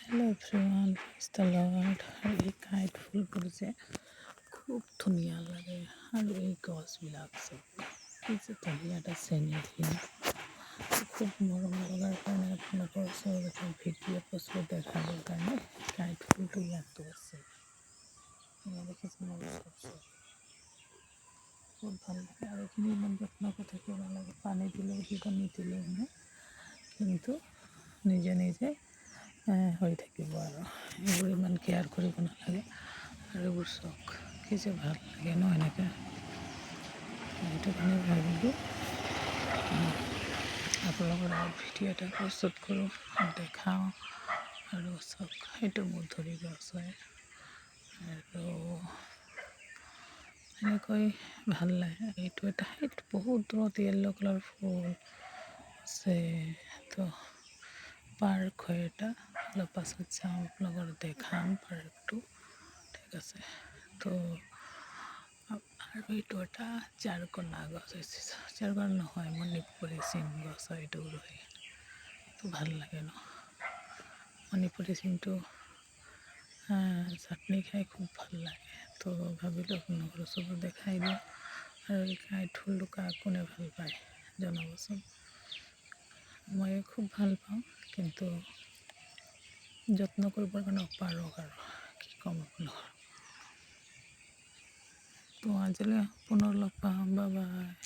Hello' everyone, praise the lord. আৰু এই kite ফুলবোৰ যে খুব ধুনীয়া লাগে। আৰু এই গছবিলাক চব কি যে ধুনীয়া এটা চেনেৰী খুব মৰম লগাৰ কাৰণে আপোনালোকৰ ওচৰত এটা ভিডিঅ' বস্তু দেখাবৰ কাৰণে কাইট ফুলটো ইয়াতো আছে। এয়া দেখিছে মোৰ ওচৰত বহুত ভাল লাগে। আৰু এইখিনি ইমান যত্ন কৰি থাকিব নালাগে, পানী দিলেও দিব, নিদিলেও নাই, কিন্তু নিজে নিজে হৈ থাকিব। আৰু এইবোৰ ইমান কেয়াৰ কৰিব নালাগে। আৰু এইবোৰ চখ কি যে ভাল লাগে ন এনেকৈ। সেইটো কাৰণে ভাবিলোঁ আপোনালোকৰ আগত ভিডিঅ' এটা প্ৰস্তুত কৰোঁ, দেখাওঁ। আৰু চখ সেইটো মধুৰি গছ হয়। আৰু এনেকৈ ভাল লাগে। এইটো এটা সেইটো বহুত দূৰত য়েল্ল' কালাৰ ফুল আছে। তো পাৰ্ক হয় এটা, অলপ পাছত যাম আপোনালোকৰ দেখাম পাৰ্কটো, ঠিক আছে। তো আৰু এইটো এটা চাৰকোনা গছ হৈছে, চাৰকোনা নহয়, মণিপুৰী চিম গছ হয় এইটো ৰৈ। তো ভাল লাগে ন মণিপুৰী চিমটো, চাটনি খাই খুব ভাল লাগে। তো ভাবিলোঁ আপোনালোকৰ ওচৰত দেখাই দিওঁ। আৰু এই কাইট ফুলটো কোনে ভাল পায় জনাবচোন। মই খুব ভাল পাওঁ, কিন্তু যত্ন কৰিবৰ কাৰণে অপাৰক আৰু কি ক'ম আপোনালোকৰ। তো আজিলৈ পুনৰ লগ পাম, বাই বাই।